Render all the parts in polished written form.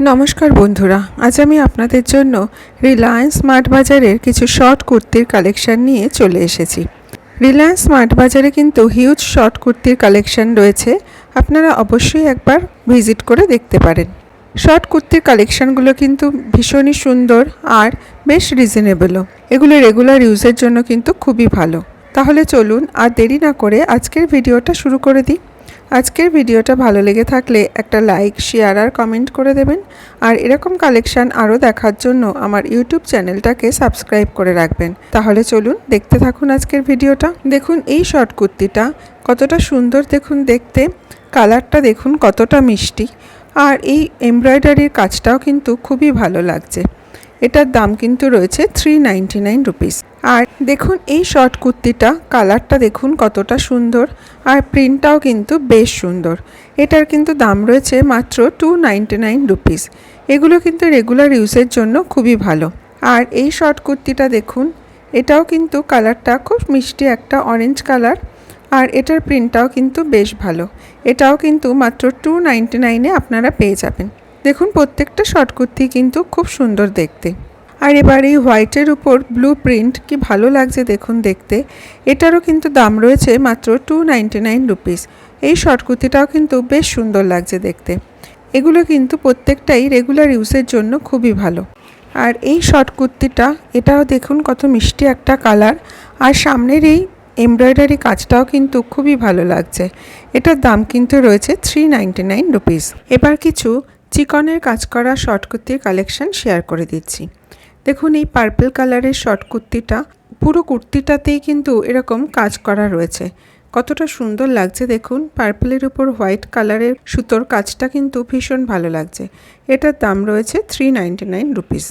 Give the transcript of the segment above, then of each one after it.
নমস্কার বন্ধুরা, আজ আমি আপনাদের জন্য রিলায়েন্স স্মার্ট বাজারের কিছু শর্ট কুর্তির কালেকশন নিয়ে চলে এসেছি। রিলায়েন্স স্মার্ট বাজারে কিন্তু হিউজ শর্ট কুর্তির কালেকশন রয়েছে, আপনারা অবশ্যই একবার ভিজিট করে দেখতে পারেন। শর্ট কুর্তির কালেকশনগুলো কিন্তু ভীষণই সুন্দর আর বেশ রিজনেবলও। এগুলো রেগুলার ইউজের জন্য কিন্তু খুবই ভালো। তাহলে চলুন আর দেরি না করে আজকের ভিডিওটা শুরু করে দিই। আজকের ভিডিওটা ভালো লেগে থাকলে একটা লাইক, শেয়ার আর কমেন্ট করে দেবেন। আর এরকম কালেকশন আরও দেখার জন্য আমার ইউটিউব চ্যানেলটাকে সাবস্ক্রাইব করে রাখবেন। তাহলে চলুন দেখতে থাকুন আজকের ভিডিওটা। দেখুন এই শর্ট কুর্তিটা কতটা সুন্দর, দেখুন দেখতে, কালারটা দেখুন কতটা মিষ্টি, আর এই এমব্রয়ডারির কাজটাও কিন্তু খুবই ভালো লাগছে। এটার দাম কিন্তু রয়েছে 399 রুপিস। আর দেখুন এই শর্ট কুর্তিটা কালারটা দেখুন কতটা সুন্দর, আর প্রিন্টটাও কিন্তু বেশ সুন্দর। এটার কিন্তু দাম রয়েছে মাত্র 299 রুপিস। এগুলো কিন্তু রেগুলার ইউজের জন্য খুবই ভালো। আর এই শর্ট কুর্তিটা দেখুন, এটাও কিন্তু কালারটা খুব মিষ্টি একটা অরেঞ্জ কালার, আর এটার প্রিন্টটাও কিন্তু বেশ ভালো। এটাও কিন্তু মাত্র 299-এ আপনারা পেয়ে যাবেন। দেখুন প্রত্যেকটা শর্ট কুর্তি কিন্তু খুব সুন্দর দেখতে। আর এবার এই হোয়াইটের উপর ব্লু প্রিন্ট কি ভালো লাগছে দেখুন দেখতে। এটারও কিন্তু দাম রয়েছে মাত্র 299 রুপিস। এই শর্ট কুর্তিটাও কিন্তু বেশ সুন্দর লাগছে দেখতে। এগুলো কিন্তু প্রত্যেকটাই রেগুলার ইউজের জন্য খুবই ভালো। আর এই শর্ট কুর্তিটা, এটাও দেখুন কত মিষ্টি একটা কালার, আর সামনের এই এমব্রয়ডারি কাজটাও কিন্তু খুবই ভালো লাগছে। এটার দাম কিন্তু রয়েছে 399 রুপিস। এবার কিছু চিকনের কাজ করা শর্ট কুর্তির কালেকশন শেয়ার করে দিচ্ছি। দেখুন এই পার্পল কালারের শর্ট কুর্তিটা, পুরো কুর্তিটাতেই কিন্তু এরকম কাজ করা রয়েছে। কতটা সুন্দর লাগছে দেখুন, পার্পলের উপর হোয়াইট কালারের সুতোর কাজটা কিন্তু ভীষণ ভালো লাগছে। এটার দাম রয়েছে 399 রুপিস।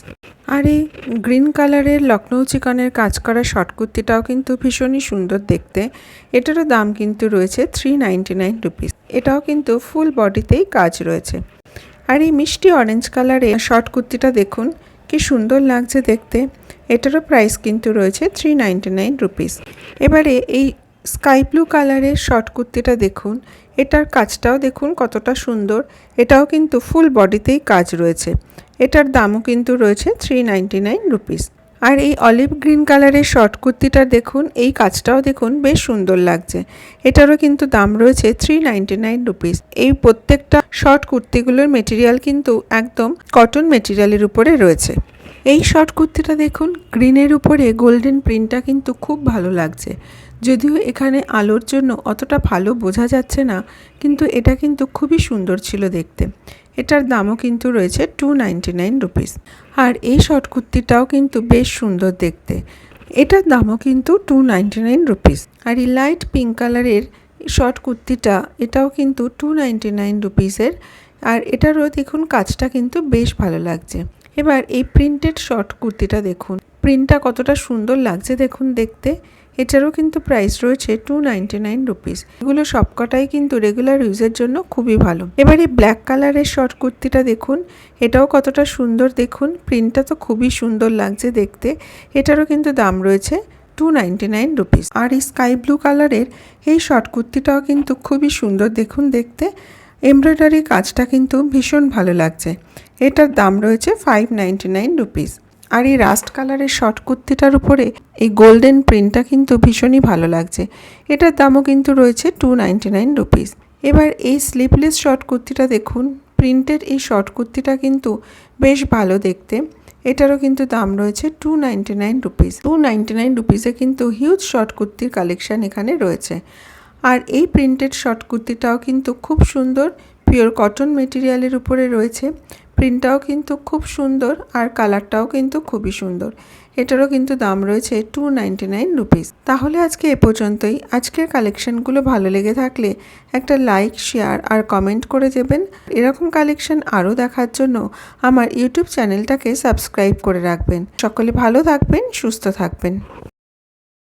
আর এই গ্রিন কালারের লখনৌ চিকনের কাজ করা শর্ট কুর্তিটাও কিন্তু ভীষণই সুন্দর দেখতে। এটারও দাম কিন্তু রয়েছে 399 রুপিস। এটাও কিন্তু ফুল বডিতেই কাজ রয়েছে। আর এই মিষ্টি অরেঞ্জ কালারের শর্ট কুর্তিটা দেখুন কি সুন্দর লাগছে দেখতে। এটারও প্রাইস কিন্তু রয়েছে 399 রুপিস। এবারে এই স্কাই ব্লু কালারের শর্ট কুর্তিটা দেখুন, এটার কাজটাও দেখুন কতটা সুন্দর। এটাও কিন্তু ফুল বডিতেই কাজ রয়েছে। এটার দামও কিন্তু রয়েছে 399 রুপিস। আর এই অলিভ গ্রিন কালারের শর্ট কুর্তিটা দেখুন, এই কাজটাও দেখুন বেশ সুন্দর লাগছে। এটারও কিন্তু দাম রয়েছে 399 রুপিস। এই প্রত্যেকটা শর্ট কুর্তিগুলোর মেটেরিয়াল কিন্তু একদম কটন মেটেরিয়ালের উপরে রয়েছে। এই শর্ট কুর্তিটা দেখুন, গ্রিনের উপরে গোল্ডেন প্রিন্টটা কিন্তু খুব ভালো লাগছে। যদিও এখানে আলোর জন্য অতটা ভালো বোঝা যাচ্ছে না, কিন্তু এটা কিন্তু খুবই সুন্দর ছিল দেখতে। এটার দামও কিন্তু রয়েছে 299 রুপিস। আর এই শর্ট কুর্তিটাও কিন্তু বেশ সুন্দর দেখতে। এটার দামও কিন্তু 299 রুপিস। আর এই লাইট পিঙ্ক কালারের শর্ট কুর্তিটা, এটাও কিন্তু 299 রুপিসের। আর এটারও দেখুন কাজটা কিন্তু বেশ ভালো লাগছে। এবার এই প্রিন্টেড শর্ট কুর্তিটা দেখুন, প্রিন্টটা কতটা সুন্দর লাগছে দেখুন দেখতে। এটারও কিন্তু প্রাইস রয়েছে 299 রুপিস। এগুলো সবকটাই কিন্তু রেগুলার ইউজের জন্য খুবই ভালো। এবার এই ব্ল্যাক কালারের শর্ট কুর্তিটা দেখুন, এটাও কতটা সুন্দর দেখুন, প্রিন্টটা তো খুবই সুন্দর লাগছে দেখতে। এটারও কিন্তু দাম রয়েছে 299 রুপিস। আর এই স্কাই ব্লু কালারের এই শর্ট কুর্তিটাও কিন্তু খুবই সুন্দর দেখুন দেখতে। এমব্রয়ডারি কাজটা কিন্তু ভীষণ ভালো লাগছে। এটার দাম রয়েছে 599 রুপিস। আর এই রাস্ট কালারের শর্ট কুর্তিটার উপরে এই গোল্ডেন প্রিন্টটা কিন্তু ভীষণই ভালো লাগছে। এটার দামও কিন্তু রয়েছে 299 রুপিস। এবার এই স্লিভলেস শর্ট কুর্তিটা দেখুন, প্রিন্টের এই শর্ট কুর্তিটা কিন্তু বেশ ভালো দেখতে। এটারও কিন্তু দাম রয়েছে 299 রুপিস। 299 রুপিসে কিন্তু হিউজ শর্ট কুর্তির কালেকশন এখানে রয়েছে। আর এই প্রিন্টেড শর্ট কুর্তিটাও কিন্তু খুব সুন্দর, পিওর কটন মেটেরিয়ালের উপরে রয়েছে। প্রিন্টটাও কিন্তু খুব সুন্দর, আর কালারটাও কিন্তু খুবই সুন্দর। এটারও কিন্তু দাম রয়েছে 299 রুপিস। তাহলে আজকে এ পর্যন্তই। আজকের কালেকশনগুলো ভালো লেগে থাকলে একটা লাইক, শেয়ার আর কমেন্ট করে দেবেন। এরকম কালেকশন আরও দেখার জন্য আমার ইউটিউব চ্যানেলটাকে সাবস্ক্রাইব করে রাখবেন। সকলে ভালো থাকবেন, সুস্থ থাকবেন।